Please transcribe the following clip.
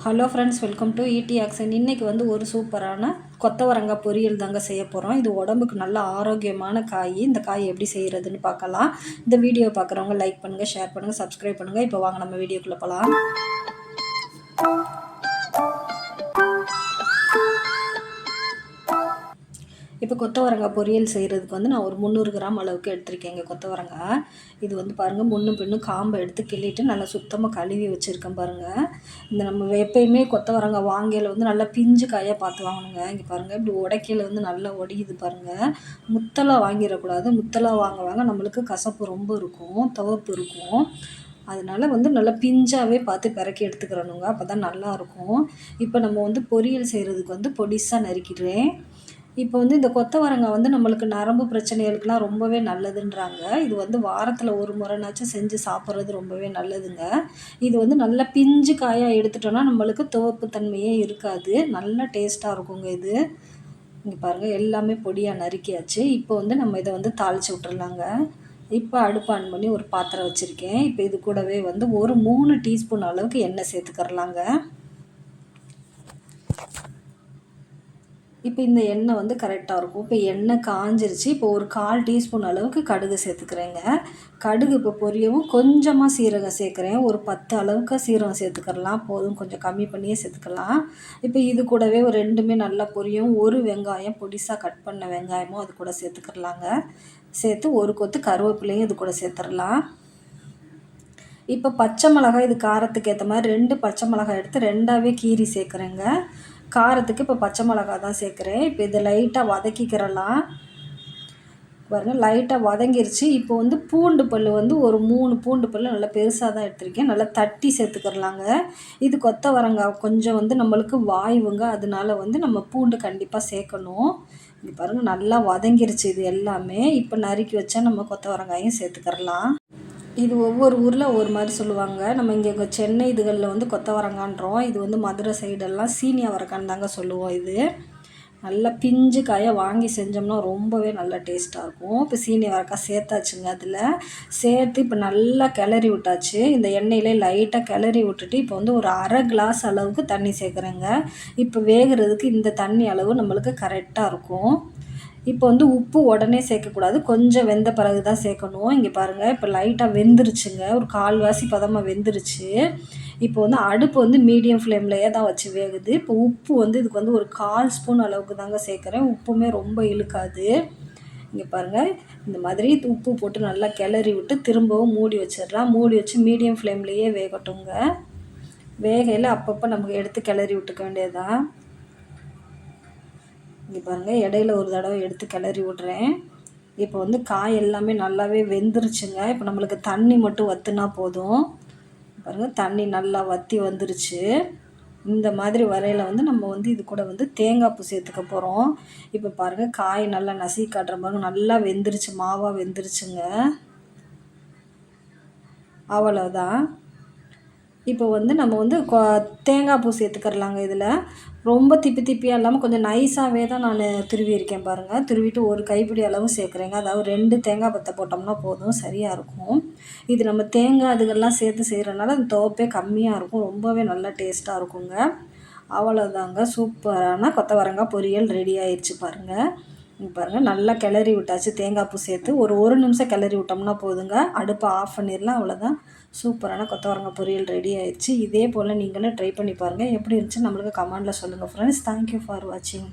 Hello friends, welcome to ED action. இன்றைக்கி வந்து ஒரு சூப்பரான கொத்தவரங்காய் பொரியல் தாங்க செய்ய போகிறோம். இது உடம்புக்கு நல்ல ஆரோக்கியமான காய். இந்த காய் எப்படி செய்கிறதுன்னு பார்க்கலாம். இந்த வீடியோ பார்க்குறவங்க லைக் பண்ணுங்கள், ஷேர் பண்ணுங்கள், சப்ஸ்கிரைப் பண்ணுங்கள். இப்போ வாங்க நம்ம வீடியோக்குள்ளே போகலாம். இப்போ கொத்தவரங்காய் பொரியல் செய்கிறதுக்கு வந்து நான் ஒரு 300 கிராம் அளவுக்கு எடுத்திருக்கேங்க கொத்தவரங்காய். இது வந்து பாருங்கள், முன்னும் பின்னும் காம்பை எடுத்து கிள்ளிட்டு நல்லா சுத்தமாக கழுவி வச்சுருக்கேன் பாருங்கள். இந்த நம்ம எப்பயுமே கொத்தவரங்காய் வாங்கையில் வந்து நல்லா பிஞ்சு காயாக பார்த்து வாங்கணுங்க. இங்கே பாருங்கள், இப்படி உடைக்கையில் வந்து நல்லா ஒடியுது பாருங்கள். முத்தலாக வாங்கிடக்கூடாது. முத்தலாக வாங்க நம்மளுக்கு கசப்பு ரொம்ப இருக்கும், துவப்பு இருக்கும். அதனால் வந்து நல்லா பிஞ்சாகவே பார்த்து பிறக்கி எடுத்துக்கிறணுங்க. அப்போ தான் நல்லாயிருக்கும். இப்போ நம்ம வந்து பொரியல் செய்கிறதுக்கு வந்து பொடிசாக நறுக்கிடுறேன். இப்போ வந்து இந்த கொத்தவரங்காய் வந்து நம்மளுக்கு நரம்பு பிரச்சனைகளுக்கெலாம் ரொம்பவே நல்லதுன்றாங்க. இது வந்து வாரத்தில் ஒரு முறைனாச்சும் செஞ்சு சாப்பிட்றது ரொம்பவே நல்லதுங்க. இது வந்து நல்லா பிஞ்சு காயாக எடுத்துட்டோன்னா நம்மளுக்கு துவப்பு தன்மையே இருக்காது. நல்ல டேஸ்ட்டாக இருக்குங்க இது. இங்கே பாருங்கள், எல்லாமே பொடியாக நறுக்கியாச்சு. இப்போ வந்து நம்ம இதை வந்து தாளித்து விட்டுறலாங்க. இப்போ அடுப்பு ஆன் பண்ணி ஒரு பாத்திரம் வச்சுருக்கேன். இப்போ இது கூடவே வந்து ஒரு 3 டீஸ்பூன் அளவுக்கு எண்ணெய் சேர்த்துக்கிறலாங்க. இப்போ இந்த எண்ணெய் வந்து கரெக்டாக இருக்கும். இப்போ எண்ணெய் காஞ்சிருச்சு. இப்போ ஒரு 1/4 டீஸ்பூன் அளவுக்கு கடுகு சேர்த்துக்கிறேங்க. கடுகு இப்போ பொரியவும் கொஞ்சமாக சீரகம் சேர்க்குறேன். ஒரு 10 அளவுக்கு சீரகம் சேர்த்துக்கலாம். போதும், கொஞ்சம் கம்மி பண்ணியே சேர்த்துக்கலாம். இப்போ இது கூடவே ஒரு 2மே நல்லா பொரியும். ஒரு வெங்காயம், பொடிசாக கட் பண்ண வெங்காயமும் அது கூட சேர்த்துக்கிறலாங்க. சேர்த்து ஒரு கொத்து கருவேப்பிலையும் இது கூட சேர்த்துடலாம். இப்போ பச்சை மிளகாய், இது காரத்துக்கு ஏற்ற மாதிரி 2 பச்சை மிளகாய் எடுத்து 2ஆகவே கீறி சேர்க்குறேங்க. காரத்துக்கு இப்போ பச்சை மிளகா தான் சேர்க்குறேன். இப்போ இதை லைட்டாக வதக்கிக்கிறலாம். பாருங்கள், லைட்டாக வதங்கிருச்சு. இப்போ வந்து பூண்டு பல் வந்து ஒரு 3 பூண்டு பல் நல்லா பெருசாக தான் எடுத்திருக்கேன். நல்லா தட்டி சேர்த்துக்கிறலாங்க. இது கொத்தவரங்காய் கொஞ்சம் வந்து நம்மளுக்கு வாய்வுங்க. அதனால வந்து நம்ம பூண்டு கண்டிப்பாக சேர்க்கணும். இங்கே பாருங்கள், நல்லா வதங்கிருச்சு இது எல்லாமே. இப்போ நறுக்கி வச்சா நம்ம கொத்தவரங்காயும் சேர்த்துக்கிறலாம். இது ஒவ்வொரு ஊரில் ஒவ்வொரு மாதிரி சொல்லுவாங்க. நம்ம இங்கே சென்னை இதுகளில் வந்து கொத்தவரங்கான்றோம். இது வந்து மதுரை சைடெல்லாம் சீனி அவரைக்கான்னு தாங்க சொல்லுவோம். இது நல்லா பிஞ்சு காயாக வாங்கி செஞ்சோம்னா ரொம்பவே நல்லா டேஸ்ட்டாக இருக்கும். இப்போ சீனி அவரைக்காய் சேர்த்தாச்சுங்க. அதில் சேர்த்து இப்போ நல்லா கிளறி விட்டாச்சு. இந்த எண்ணெயிலே லைட்டாக கிளறி விட்டுட்டு இப்போ வந்து ஒரு 1/2 கிளாஸ் அளவுக்கு தண்ணி சேர்க்குறேங்க. இப்போ வேகிறதுக்கு இந்த தண்ணி அளவு நம்மளுக்கு கரெக்டாக இருக்கும். இப்போ வந்து உப்பு உடனே சேர்க்கக்கூடாது. கொஞ்சம் வெந்த பிறகு தான் சேர்க்கணும். இங்கே பாருங்கள், இப்போ லைட்டாக வெந்துருச்சுங்க. ஒரு 1/4 பதமாக வெந்துருச்சு. இப்போ வந்து அடுப்பு வந்து மீடியம் ஃப்ளேம்லேயே தான் வச்சு வேகுது. இப்போ உப்பு வந்து இதுக்கு வந்து ஒரு 1/4 ஸ்பூன் அளவுக்கு தாங்க சேர்க்குறேன். உப்புமே ரொம்ப இழுக்காது. இங்கே பாருங்கள், இந்த மாதிரி உப்பு போட்டு நல்லா கிளறி விட்டு திரும்பவும் மூடி வச்சிடலாம். மூடி வச்சு மீடியம் ஃப்ளேம்லேயே வேகட்டுங்க. வேகையில் அப்பப்போ நமக்கு எடுத்து கிளறி விட்டுக்க வேண்டியதுதான். இங்கே பாருங்கள், இடையில ஒரு தடவை எடுத்து கிளறி விட்றேன். இப்போ வந்து காய் எல்லாமே நல்லாவே வெந்துருச்சுங்க. இப்போ நம்மளுக்கு தண்ணி மட்டும் வற்றினா போதும். பாருங்கள், தண்ணி நல்லா வற்றி வந்துருச்சு. இந்த மாதிரி வரையில் வந்து நம்ம வந்து இது கூட வந்து தேங்காய் பூ சேர்த்துக்க போகிறோம். இப்போ பாருங்கள், காய் நல்லா நசுக்கி காட்டுற பாருங்க, நல்லா வெந்துருச்சு, மாவாக வெந்துருச்சுங்க. அவ்வளோதான். இப்போ வந்து நம்ம வந்து தேங்காய் பூ சேர்த்துக்கிறலாங்க. இதில் ரொம்ப திப்பியாக இல்லாமல் கொஞ்சம் நைஸாகவே தான் நான் துருவியிருக்கேன் பாருங்கள். துருவிட்டு ஒரு கைப்பிடி அளவு சேர்க்குறேங்க. அதாவது 2 தேங்காய் பத்தை போட்டோம்னா போதும், சரியாக இருக்கும். இது நம்ம தேங்காய் அதுகள்லாம் சேர்த்து செய்கிறனால அந்த துவப்பே கம்மியாக இருக்கும். ரொம்பவே நல்லா டேஸ்ட்டாக இருக்குங்க. அவ்வளோதாங்க, சூப்பரான கொத்தவரங்காய் பொரியல் ரெடி ஆயிடுச்சு பாருங்கள். பாருங்கள், நல்லா கிளறி விட்டாச்சு. தேங்காய் பூ சேர்த்து ஒரு நிமிஷம் கிளறி விட்டோம்னா போதுங்க. அடுப்பை ஆஃப் பண்ணிடலாம். அவ்வளோதான், சூப்பரான கொத்தவரங்காய் பொரியல் ரெடி ஆயிடுச்சு. இதே போல் நீங்களும் ட்ரை பண்ணி பாருங்கள். எப்படி இருந்துச்சு நம்மளுக்கு கமெண்டில் சொல்லுங்கள் ஃப்ரெண்ட்ஸ். தேங்க்யூ ஃபார் வாட்சிங்.